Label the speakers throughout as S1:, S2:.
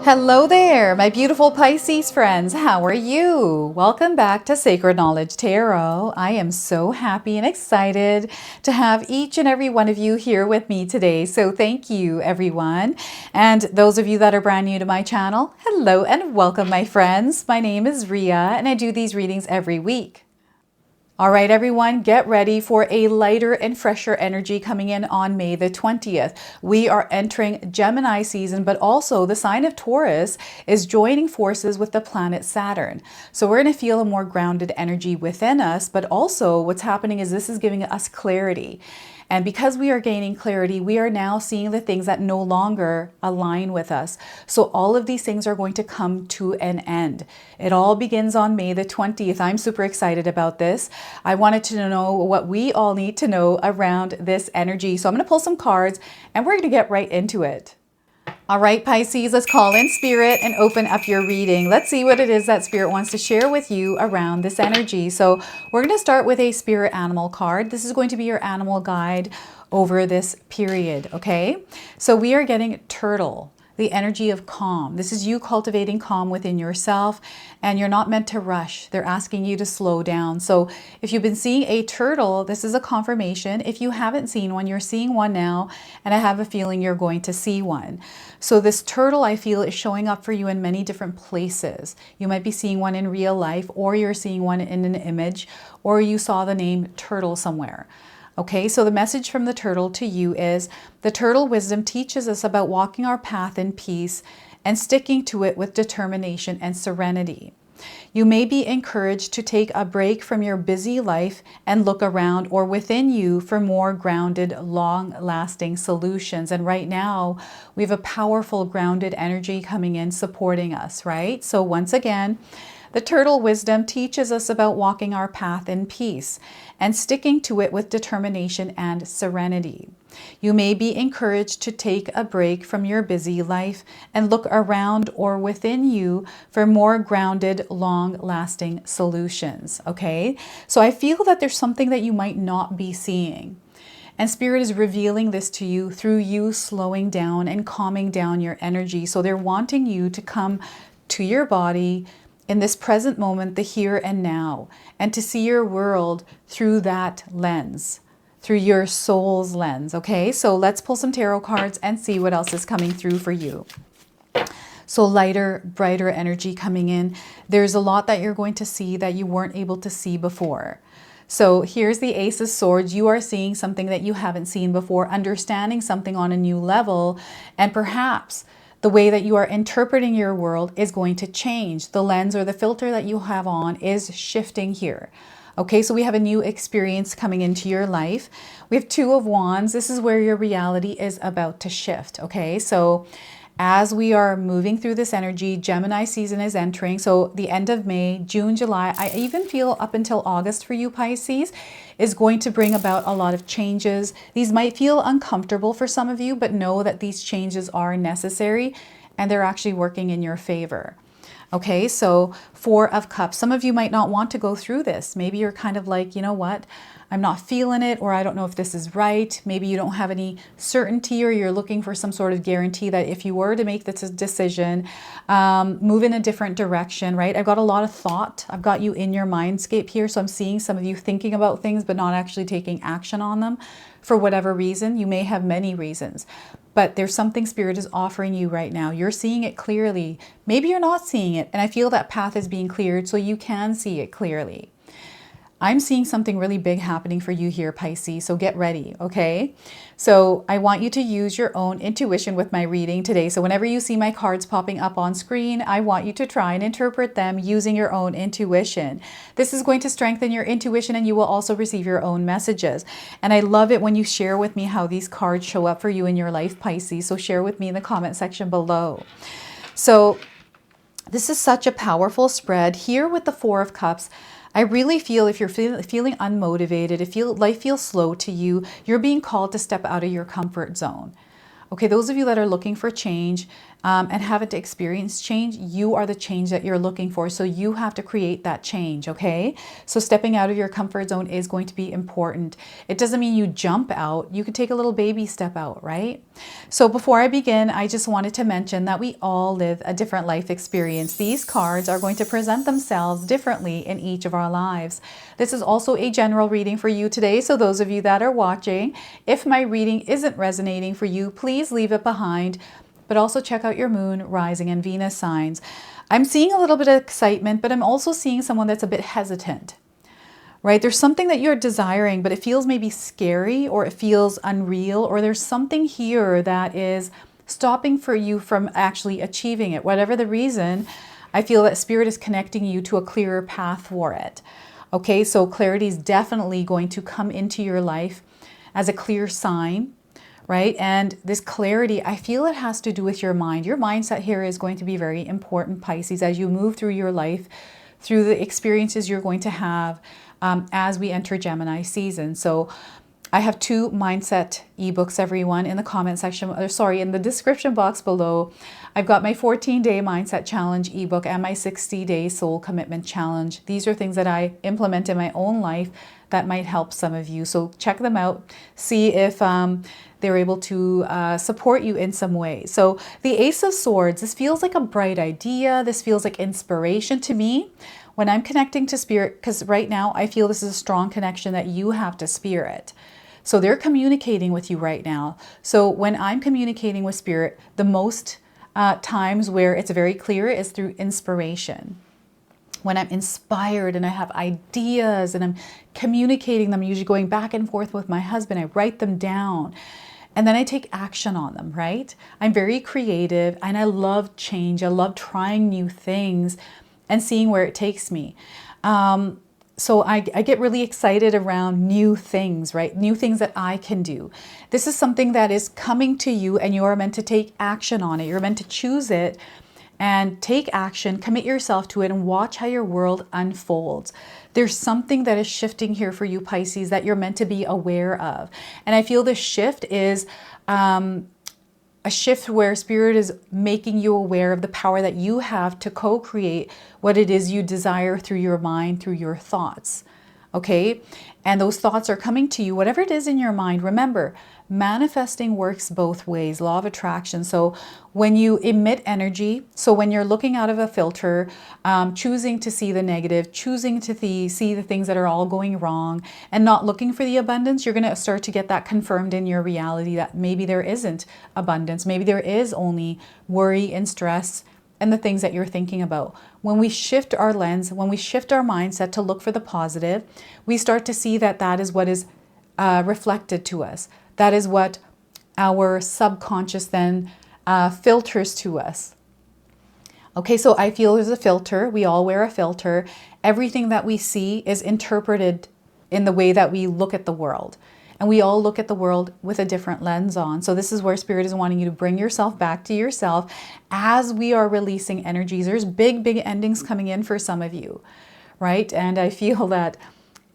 S1: Hello there, my beautiful Pisces friends. How are you? Welcome back to Sacred Knowledge Tarot. I am so happy and excited to have each and every one of you here with me today. So thank you, everyone. And those of you that are brand new to my channel, hello and welcome, my friends. My name is Ria and I do these readings every week. All right, everyone, get ready for a lighter and fresher energy coming in on May the 20th. We are entering Gemini season, but also the sign of Taurus is joining forces with the planet Saturn. So we're going to feel a more grounded energy within us, but also what's happening is this is giving us clarity. And because we are gaining clarity, we are now seeing the things that no longer align with us. So all of these things are going to come to an end. It all begins on May the 20th. I'm super excited about this. I wanted to know what we all need to know around this energy. So I'm going to pull some cards and we're going to get right into it. All right, Pisces, let's call in Spirit and open up your reading. Let's see what it is that Spirit wants to share with you around this energy. So we're going to start with a Spirit Animal card. This is going to be your animal guide over this period, okay? So we are getting Turtle, the energy of calm. This is you cultivating calm within yourself, and you're not meant to rush. They're asking you to slow down. So if you've been seeing a turtle, this is a confirmation. If you haven't seen one, you're seeing one now, and I have a feeling you're going to see one. So this turtle, I feel, is showing up for you in many different places. You might be seeing one in real life, or you're seeing one in an image, or you saw the name turtle somewhere. Okay, so the message from the turtle to you is the turtle wisdom teaches us about walking our path in peace and sticking to it with determination and serenity. You may be encouraged to take a break from your busy life and look around or within you for more grounded, long-lasting solutions. And right now, we have a powerful grounded energy coming in supporting us, right? So once again, the turtle wisdom teaches us about walking our path in peace and sticking to it with determination and serenity. You may be encouraged to take a break from your busy life and look around or within you for more grounded, long-lasting solutions, okay? So I feel that there's something that you might not be seeing. And Spirit is revealing this to you through you slowing down and calming down your energy. So they're wanting you to come to your body in this present moment, the here and now, and to see your world through that lens, through your soul's lens, okay? So let's pull some tarot cards and see what else is coming through for you. So lighter, brighter energy coming in. There's a lot that you're going to see that you weren't able to see before. So here's the Ace of Swords. You are seeing something that you haven't seen before, understanding something on a new level, and perhaps the way that you are interpreting your world is going to change. The lens or the filter that you have on is shifting here. Okay, so we have a new experience coming into your life. We have Two of Wands. This is where your reality is about to shift. Okay, so as we are moving through this energy, Gemini season is entering. So the end of May, June, July, I even feel up until August for you, Pisces, is going to bring about a lot of changes. These might feel uncomfortable for some of you, but know that these changes are necessary and they're actually working in your favor. Okay, so Four of Cups. Some of you might not want to go through this. Maybe you're kind of like, you know what? I'm not feeling it, or I don't know if this is right. Maybe you don't have any certainty, or you're looking for some sort of guarantee that if you were to make this decision, move in a different direction, right? I've got a lot of thought. I've got you in your mindscape here. So I'm seeing some of you thinking about things, but not actually taking action on them for whatever reason. You may have many reasons, but there's something Spirit is offering you right now. You're seeing it clearly. Maybe you're not seeing it. And I feel that path is being cleared so you can see it clearly. I'm seeing something really big happening for you here, Pisces, so get ready, okay? So I want you to use your own intuition with my reading today. So whenever you see my cards popping up on screen, I want you to try and interpret them using your own intuition. This is going to strengthen your intuition and you will also receive your own messages. And I love it when you share with me how these cards show up for you in your life, Pisces. So share with me in the comment section below. So this is such a powerful spread. Here with the Four of Cups, I really feel if you're feeling unmotivated, if life feels slow to you, you're being called to step out of your comfort zone. Okay, those of you that are looking for change and haven't experienced change, you are the change that you're looking for. So you have to create that change, okay? So stepping out of your comfort zone is going to be important. It doesn't mean you jump out. You can take a little baby step out, right? So before I begin, I just wanted to mention that we all live a different life experience. These cards are going to present themselves differently in each of our lives. This is also a general reading for you today. So those of you that are watching, if my reading isn't resonating for you, please leave it behind, but also check out your moon, rising, and Venus signs. I'm seeing a little bit of excitement, but I'm also seeing someone that's a bit hesitant, right? There's something that you're desiring, but it feels maybe scary, or it feels unreal, or there's something here that is stopping for you from actually achieving it. Whatever the reason, I feel that Spirit is connecting you to a clearer path for it. Okay, so clarity is definitely going to come into your life as a clear sign, right? And this clarity, I feel it has to do with your mind. Your mindset here is going to be very important, Pisces, as you move through your life, through the experiences you're going to have as we enter Gemini season. So I have 2 mindset ebooks, everyone, in the comment section, or sorry, in the description box below. I've got my 14-day mindset challenge ebook and my 60-day soul commitment challenge. These are things that I implement in my own life that might help some of you. So check them out, see if they're able to support you in some way. So the Ace of Swords, this feels like a bright idea. This feels like inspiration to me when I'm connecting to Spirit, because right now I feel this is a strong connection that you have to Spirit. So they're communicating with you right now. So when I'm communicating with Spirit, the most times where it's very clear is through inspiration. When I'm inspired and I have ideas and I'm communicating them, usually going back and forth with my husband, I write them down and then I take action on them, right? I'm very creative and I love change. I love trying new things and seeing where it takes me. So I get really excited around new things, right? New things that I can do. This is something that is coming to you and you are meant to take action on it. You're meant to choose it and take action, commit yourself to it, and watch how your world unfolds. There's something that is shifting here for you, Pisces, that you're meant to be aware of. And I feel this shift is a shift where Spirit is making you aware of the power that you have to co-create what it is you desire through your mind, through your thoughts. Okay? And those thoughts are coming to you, whatever it is in your mind. Remember, manifesting works both ways, law of attraction. So when you emit energy, so when you're looking out of a filter, choosing to see the negative, choosing to see the things that are all going wrong and not looking for the abundance, you're going to start to get that confirmed in your reality that maybe there isn't abundance. Maybe there is only worry and stress and the things that you're thinking about. When we shift our lens, when we shift our mindset to look for the positive, we start to see that that is what is reflected to us. That is what our subconscious then filters to us. Okay, so I feel there's a filter. We all wear a filter. Everything that we see is interpreted in the way that we look at the world. And we all look at the world with a different lens on. So this is where Spirit is wanting you to bring yourself back to yourself as we are releasing energies. There's big endings coming in for some of you, right? And I feel that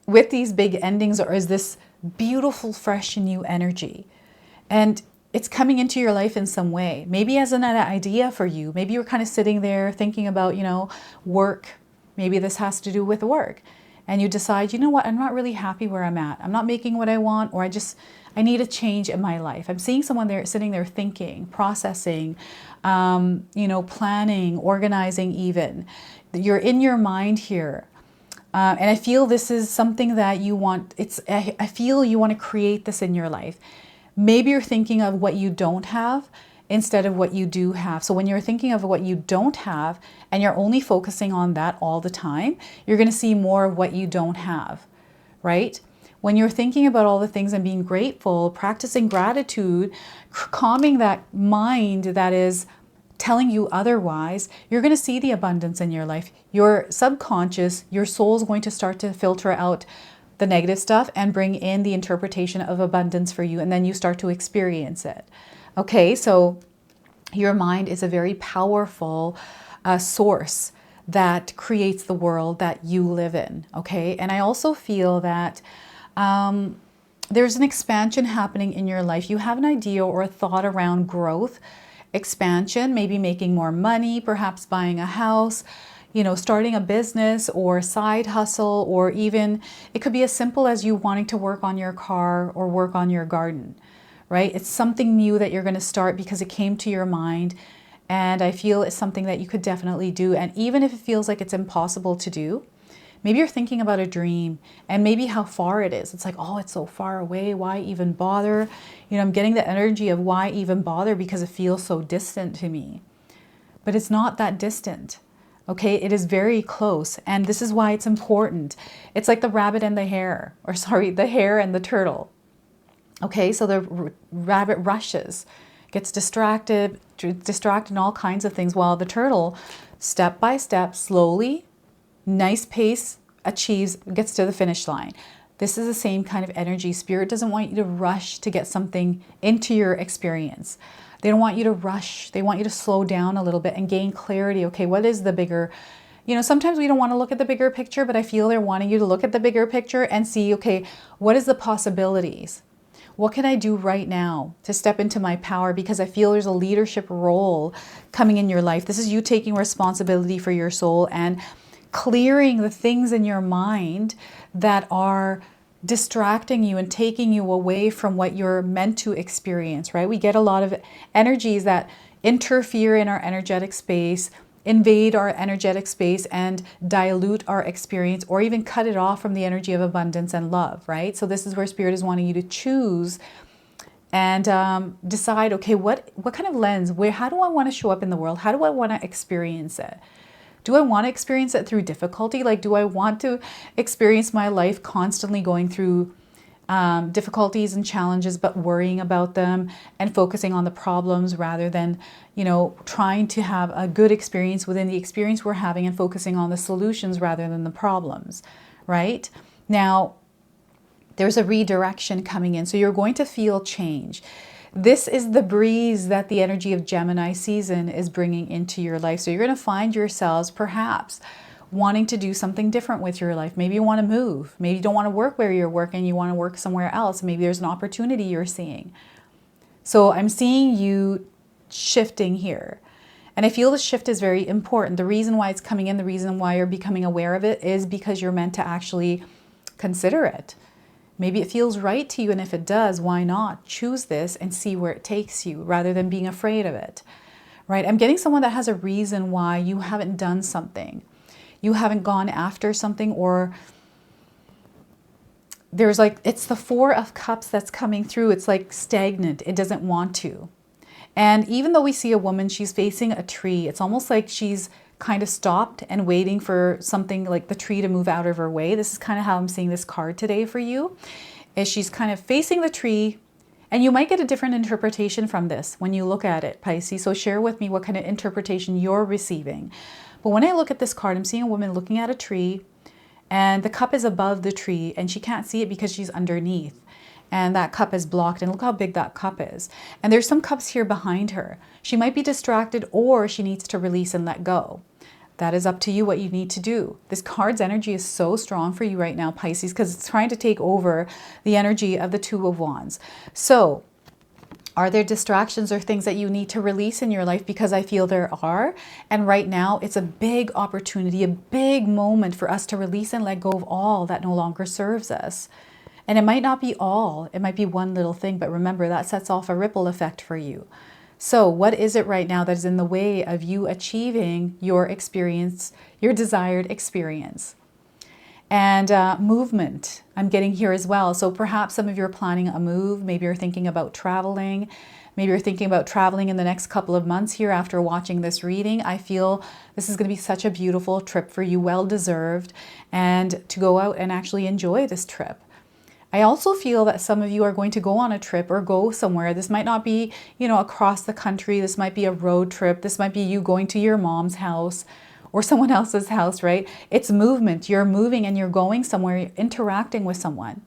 S1: with these big endings is this beautiful, fresh, new energy. And it's coming into your life in some way. Maybe as an idea for you. Maybe you're kind of sitting there thinking about, work. Maybe this has to do with work. And you decide, you know what, I'm not really happy where I'm at. I'm not making what I want, or I need a change in my life. I'm seeing someone there sitting there thinking, processing, planning, organizing even. You're in your mind here. And I feel this is something that you want. I feel you want to create this in your life. Maybe you're thinking of what you don't have instead of what you do have. So when you're thinking of what you don't have and you're only focusing on that all the time, you're going to see more of what you don't have, right? When you're thinking about all the things and being grateful, practicing gratitude, calming that mind that is telling you otherwise, you're going to see the abundance in your life. Your subconscious, your soul is going to start to filter out the negative stuff and bring in the interpretation of abundance for you, and then you start to experience it. Okay, so your mind is a very powerful source that creates the world that you live in, okay? And I also feel that there's an expansion happening in your life. You have an idea or a thought around growth, expansion, maybe making more money, perhaps buying a house, you know, starting a business or side hustle, or even it could be as simple as you wanting to work on your car or work on your garden, right? It's something new that you're going to start because it came to your mind. And I feel it's something that you could definitely do. And even if it feels like it's impossible to do, maybe you're thinking about a dream and maybe how far it is. It's like, oh, it's so far away. Why even bother? You know, I'm getting the energy of why even bother because it feels so distant to me. But it's not that distant. Okay, it is very close. And this is why it's important. It's like the rabbit and the hare, or sorry, the hare and the turtle. Okay, so the rabbit rushes, gets distracted in all kinds of things, while the turtle, step by step, slowly, nice pace, gets to the finish line. This is the same kind of energy. Spirit doesn't want you to rush to get something into your experience. They don't want you to rush. They want you to slow down a little bit and gain clarity. Okay, what is the bigger, you know, sometimes we don't want to look at the bigger picture, but I feel they're wanting you to look at the bigger picture and see, okay, what is the possibilities? What can I do right now to step into my power? Because I feel there's a leadership role coming in your life. This is you taking responsibility for your soul and clearing the things in your mind that are distracting you and taking you away from what you're meant to experience, right? We get a lot of energies that interfere in our energetic space, invade our energetic space, and dilute our experience, or even cut it off from the energy of abundance and love, right? So this is where Spirit is wanting you to choose and decide, okay, what kind of lens, how do I want to show up in the world? How do I want to experience it? Do I want to experience it through difficulty? Like, do I want to experience my life constantly going through difficulties and challenges, but worrying about them and focusing on the problems rather than, you know, trying to have a good experience within the experience we're having and focusing on the solutions rather than the problems, right? Now, there's a redirection coming in. So you're going to feel change. This is the breeze that the energy of Gemini season is bringing into your life. So you're going to find yourselves perhaps wanting to do something different with your life. Maybe you want to move. Maybe you don't want to work where you're working. You want to work somewhere else. Maybe there's an opportunity you're seeing. So I'm seeing you shifting here. And I feel the shift is very important. The reason why it's coming in, the reason why you're becoming aware of it is because you're meant to actually consider it. Maybe it feels right to you, and if it does, why not choose this and see where it takes you rather than being afraid of it, right? I'm getting someone that has a reason why you haven't done something. You haven't gone after something, or there's like, it's the Four of Cups that's coming through. It's like stagnant. It doesn't want to. And even though we see a woman, she's facing a tree. It's almost like she's kind of stopped and waiting for something like the tree to move out of her way. This is kind of how I'm seeing this card today for you, is she's kind of facing the tree, and you might get a different interpretation from this when you look at it, Pisces. So share with me what kind of interpretation you're receiving. But when I look at this card, I'm seeing a woman looking at a tree, and the cup is above the tree, and she can't see it because she's underneath. And that cup is blocked, and look how big that cup is. And there's some cups here behind her. She might be distracted, or she needs to release and let go. That is up to you what you need to do. This card's energy is so strong for you right now, Pisces, because it's trying to take over the energy of the Two of Wands. So are there distractions or things that you need to release in your life? Because I feel there are. And right now, it's a big opportunity, a big moment for us to release and let go of all that no longer serves us. And it might not be all, it might be one little thing, but remember that sets off a ripple effect for you. So what is it right now that is in the way of you achieving your experience, your desired experience? And movement, I'm getting here as well. So perhaps some of you are planning a move. Maybe you're thinking about traveling. Maybe you're thinking about traveling in the next couple of months here after watching this reading. I feel this is going to be such a beautiful trip for you, well-deserved, and to go out and actually enjoy this trip. I also feel that some of you are going to go on a trip or go somewhere. This might not be, you know, across the country. This might be a road trip. This might be you going to your mom's house or someone else's house, right? It's movement. You're moving and you're going somewhere, you're interacting with someone.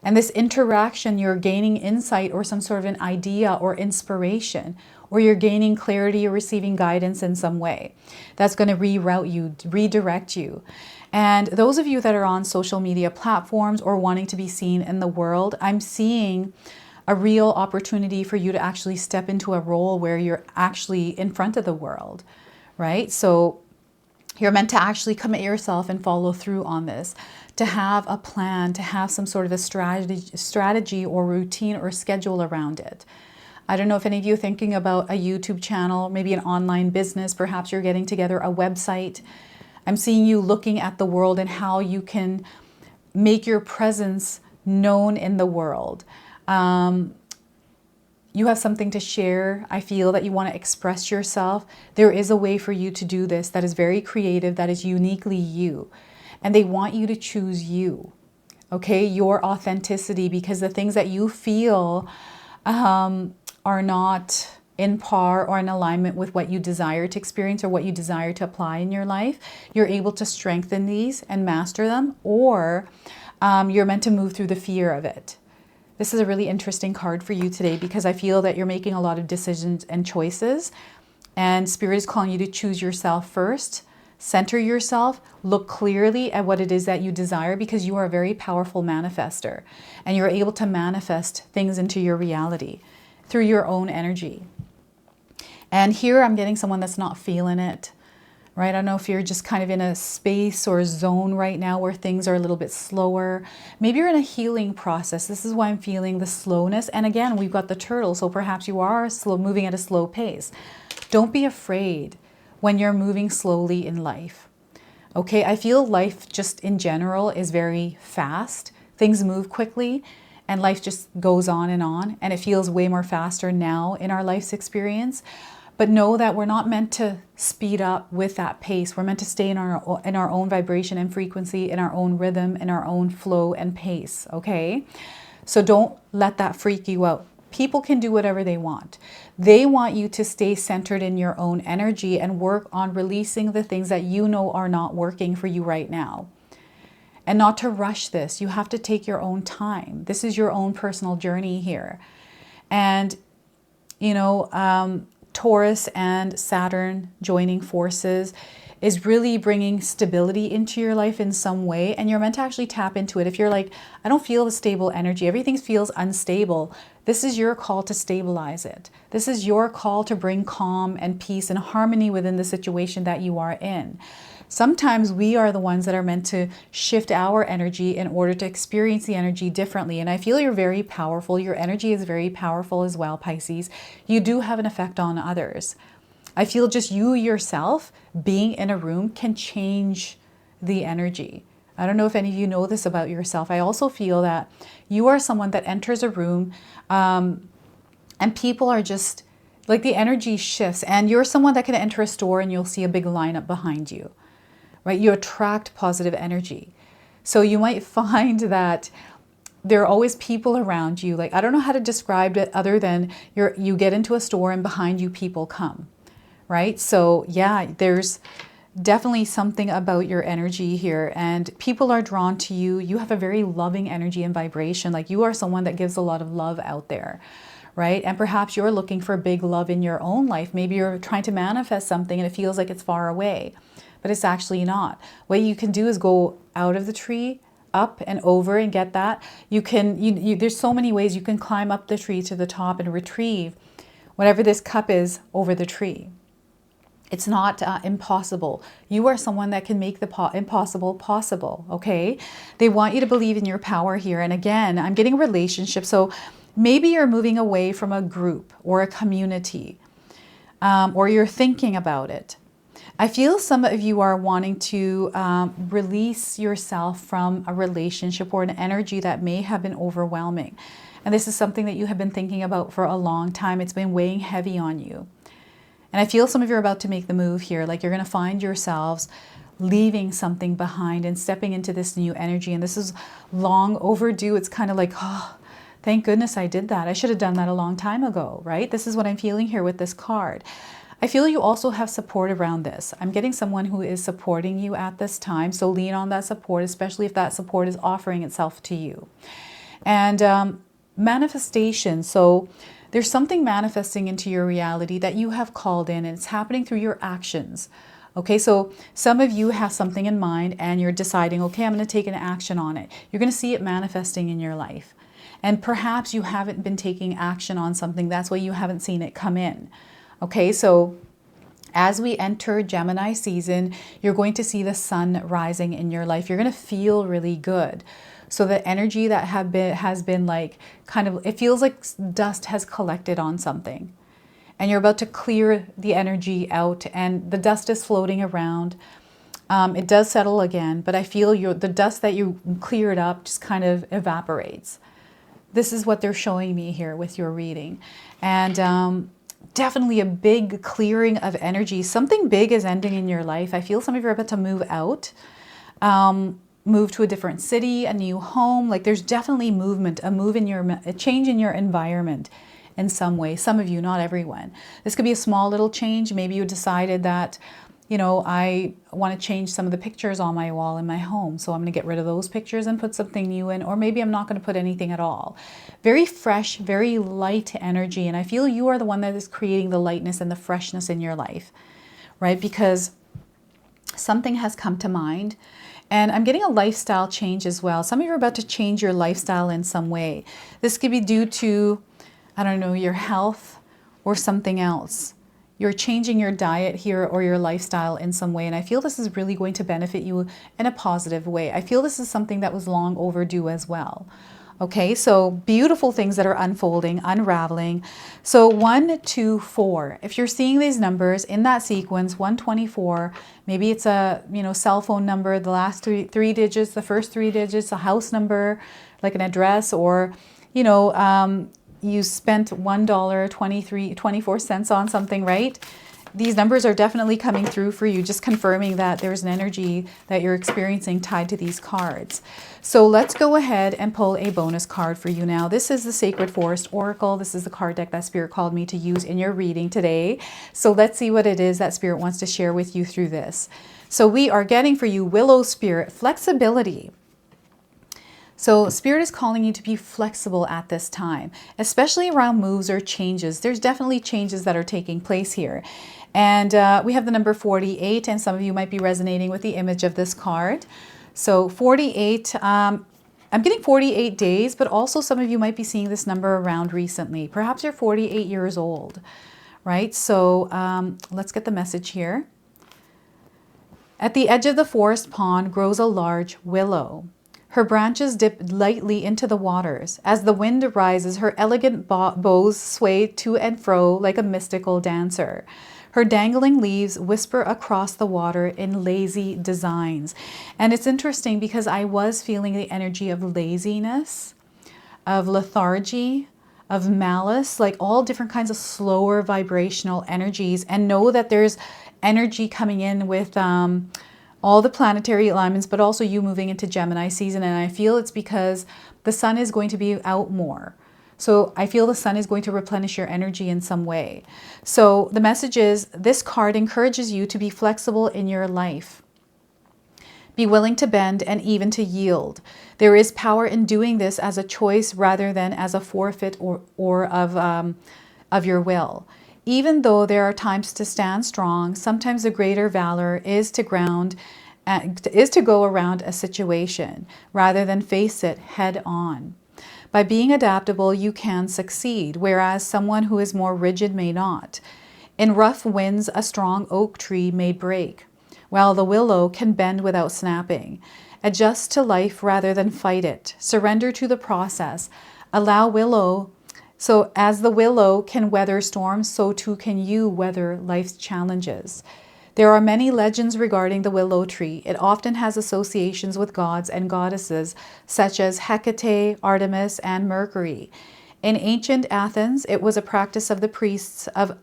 S1: And this interaction, you're gaining insight or some sort of an idea or inspiration, or you're gaining clarity or receiving guidance in some way that's going to reroute you, redirect you. And those of you that are on social media platforms or wanting to be seen in the world, I'm seeing a real opportunity for you to actually step into a role where you're actually in front of the world, right? So you're meant to actually commit yourself and follow through on this, to have a plan, to have some sort of a strategy or routine or schedule around it. I don't know if any of you are thinking about a YouTube channel, maybe an online business, perhaps you're getting together a website. I'm seeing you looking at the world and how you can make your presence known in the world. You have something to share. I feel that you want to express yourself. There is a way for you to do this that is very creative, that is uniquely you. And they want you to choose you, okay? Your authenticity, because the things that you feel are not in par or in alignment with what you desire to experience or what you desire to apply in your life. You're able to strengthen these and master them, or you're meant to move through the fear of it. This is a really interesting card for you today because I feel that you're making a lot of decisions and choices, and Spirit is calling you to choose yourself first, center yourself, look clearly at what it is that you desire, because you are a very powerful manifester and you're able to manifest things into your reality through your own energy. And here I'm getting someone that's not feeling it. Right? I don't know if you're just kind of in a space or a zone right now where things are a little bit slower. Maybe you're in a healing process. This is why I'm feeling the slowness. And again, we've got the turtle. So perhaps you are moving at a slow pace. Don't be afraid when you're moving slowly in life. Okay, I feel life just in general is very fast. Things move quickly and life just goes on. And it feels way more faster now in our life's experience. But know that we're not meant to speed up with that pace. We're meant to stay in our own vibration and frequency, in our own rhythm, in our own flow and pace, okay? So don't let that freak you out. People can do whatever they want. They want you to stay centered in your own energy and work on releasing the things that you know are not working for you right now. And not to rush this. You have to take your own time. This is your own personal journey here. And, you know, Taurus and Saturn joining forces is really bringing stability into your life in some way, and you're meant to actually tap into it. If you're like, I don't feel the stable energy, everything feels unstable, this is your call to stabilize it. This is your call to bring calm and peace and harmony within the situation that you are in. Sometimes we are the ones that are meant to shift our energy in order to experience the energy differently. And I feel you're very powerful. Your energy is very powerful as well, Pisces. You do have an effect on others. I feel just you yourself being in a room can change the energy. I don't know if any of you know this about yourself. I also feel that you are someone that enters a room and people are just like, the energy shifts, and you're someone that can enter a store and you'll see a big lineup behind you. Right? You attract positive energy. So you might find that there are always people around you. Like, I don't know how to describe it other than you get into a store and behind you people come, right? So yeah, there's definitely something about your energy here, and people are drawn to you. You have a very loving energy and vibration. Like, you are someone that gives a lot of love out there, right? And perhaps you're looking for big love in your own life. Maybe you're trying to manifest something and it feels like it's far away, but it's actually not. What you can do is go out of the tree, up and over, and get that. There's so many ways you can climb up the tree to the top and retrieve whatever this cup is over the tree. It's not impossible. You are someone that can make the impossible possible, okay? They want you to believe in your power here. And again, I'm getting a relationship. So maybe you're moving away from a group or a community, or you're thinking about it. I feel some of you are wanting to release yourself from a relationship or an energy that may have been overwhelming. And this is something that you have been thinking about for a long time. It's been weighing heavy on you. And I feel some of you are about to make the move here. Like, you're going to find yourselves leaving something behind and stepping into this new energy. And this is long overdue. It's kind of like, oh, thank goodness I did that. I should have done that a long time ago, right? This is what I'm feeling here with this card. I feel you also have support around this. I'm getting someone who is supporting you at this time. So lean on that support, especially if that support is offering itself to you. And manifestation. So there's something manifesting into your reality that you have called in, and it's happening through your actions. Okay, so some of you have something in mind and you're deciding, okay, I'm going to take an action on it. You're going to see it manifesting in your life. And perhaps you haven't been taking action on something. That's why you haven't seen it come in. Okay, so as we enter Gemini season, you're going to see the sun rising in your life. You're going to feel really good. So the energy that has been like kind of, it feels like dust has collected on something. And you're about to clear the energy out, and the dust is floating around. It does settle again, but I feel the dust that you cleared up just kind of evaporates. This is what they're showing me here with your reading. And definitely a big clearing of energy. Something big is ending in your life. I feel some of you are about to move out, move to a different city, a new home. Like there's definitely movement, a change in your environment in some way. Some of you, not everyone. This could be a small little change. Maybe you decided that, you know, I want to change some of the pictures on my wall in my home. So I'm going to get rid of those pictures and put something new in. Or maybe I'm not going to put anything at all. Very fresh, very light energy. And I feel you are the one that is creating the lightness and the freshness in your life, right? Because something has come to mind. And I'm getting a lifestyle change as well. Some of you are about to change your lifestyle in some way. This could be due to, I don't know, your health or something else. You're changing your diet here or your lifestyle in some way. And I feel this is really going to benefit you in a positive way. I feel this is something that was long overdue as well. Okay, so beautiful things that are unfolding, unraveling. So 1, 2, 4. If you're seeing these numbers in that sequence, 124, maybe it's a cell phone number, the last three digits, the first 3 digits, a house number, like an address, or you spent $1.24 on something, right? These numbers are definitely coming through for you, just confirming that there's an energy that you're experiencing tied to these cards. So let's go ahead and pull a bonus card for you now. This is the Sacred Forest Oracle. This is the card deck that Spirit called me to use in your reading today. So let's see what it is that Spirit wants to share with you through this. So we are getting for you, Willow Spirit, flexibility. So Spirit is calling you to be flexible at this time, especially around moves or changes. There's definitely changes that are taking place here. And we have the number 48, and some of you might be resonating with the image of this card. So 48, I'm getting 48 days, but also some of you might be seeing this number around recently. Perhaps you're 48 years old, right? So let's get the message here. At the edge of the forest pond grows a large willow. Her branches dip lightly into the waters. As the wind rises, her elegant boughs sway to and fro like a mystical dancer. Her dangling leaves whisper across the water in lazy designs. And it's interesting because I was feeling the energy of laziness, of lethargy, of malice, like all different kinds of slower vibrational energies. And know that there's energy coming in with all the planetary alignments, but also you moving into Gemini season. And I feel it's because the sun is going to be out more. So I feel the sun is going to replenish your energy in some way. So the message is, this card encourages you to be flexible in your life. Be willing to bend and even to yield. There is power in doing this as a choice rather than as a forfeit or of your will. Even though there are times to stand strong, sometimes the greater valor is to go around a situation rather than face it head on. By being adaptable, you can succeed, whereas someone who is more rigid may not. In rough winds, a strong oak tree may break, while the willow can bend without snapping. Adjust to life rather than fight it. Surrender to the process. Allow willow. So as the willow can weather storms, so too can you weather life's challenges. There are many legends regarding the willow tree. It often has associations with gods and goddesses, such as Hecate, Artemis, and Mercury. In ancient Athens, it was a practice of the priests of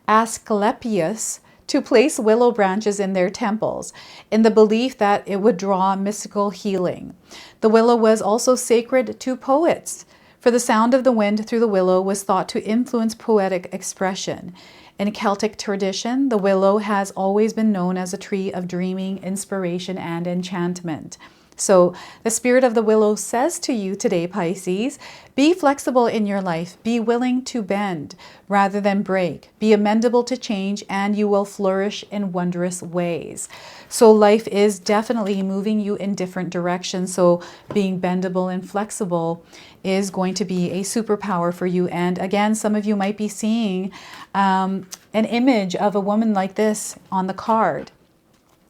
S1: Asclepius to place willow branches in their temples, in the belief that it would draw mystical healing. The willow was also sacred to poets, for the sound of the wind through the willow was thought to influence poetic expression. In Celtic tradition, the willow has always been known as a tree of dreaming, inspiration, and enchantment. So the spirit of the willow says to you today, Pisces, be flexible in your life. Be willing to bend rather than break. Be amendable to change, and you will flourish in wondrous ways. So life is definitely moving you in different directions. So being bendable and flexible is going to be a superpower for you. And again, some of you might be seeing an image of a woman like this on the card.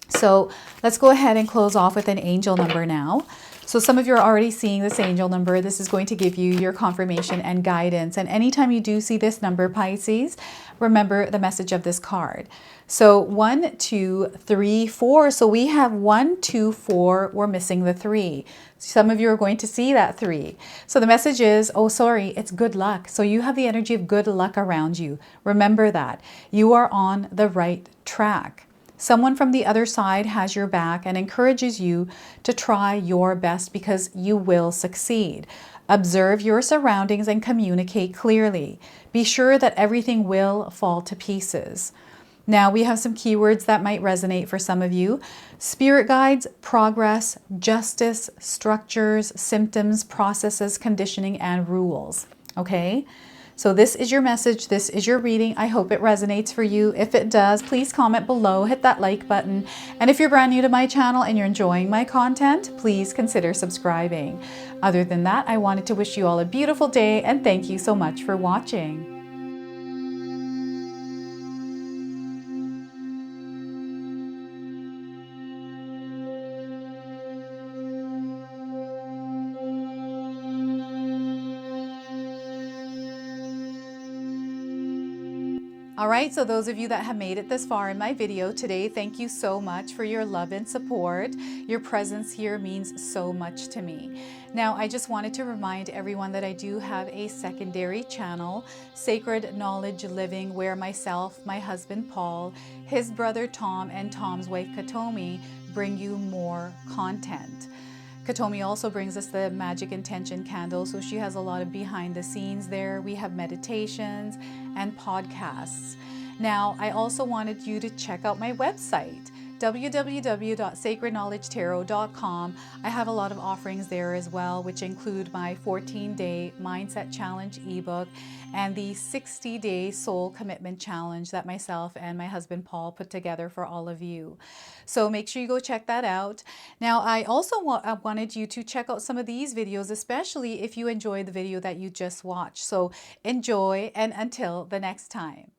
S1: So let's go ahead and close off with an angel number now. So some of you are already seeing this angel number. This is going to give you your confirmation and guidance. And anytime you do see this number, Pisces, remember the message of this card. So 1, 2, 3, 4. So we have 1, 2, 4. We're missing the 3. Some of you are going to see that 3. So the message is, oh, sorry, it's good luck. So you have the energy of good luck around you. Remember that. You are on the right track. Someone from the other side has your back and encourages you to try your best because you will succeed. Observe your surroundings and communicate clearly. Be sure that everything will fall to pieces. Now we have some keywords that might resonate for some of you. Spirit guides, progress, justice, structures, symptoms, processes, conditioning, and rules. Okay? So this is your message. This is your reading. I hope it resonates for you. If it does, please comment below, hit that like button. And if you're brand new to my channel and you're enjoying my content, please consider subscribing. Other than that, I wanted to wish you all a beautiful day and thank you so much for watching. All right, so those of you that have made it this far in my video today, thank you so much for your love and support. Your presence here means so much to me. Now, I just wanted to remind everyone that I do have a secondary channel, Sacred Knowledge Living, where myself, my husband Paul, his brother Tom, and Tom's wife Katomi bring you more content. Katomi also brings us the Magic Intention candle, so she has a lot of behind the scenes there. We have meditations and podcasts. Now, I also wanted you to check out my website, www.sacredknowledgetarot.com. I have a lot of offerings there as well, which include my 14-day Mindset Challenge ebook and the 60-day Soul Commitment Challenge that myself and my husband Paul put together for all of you. So make sure you go check that out. Now, I also wanted you to check out some of these videos, especially if you enjoyed the video that you just watched. So enjoy, and until the next time.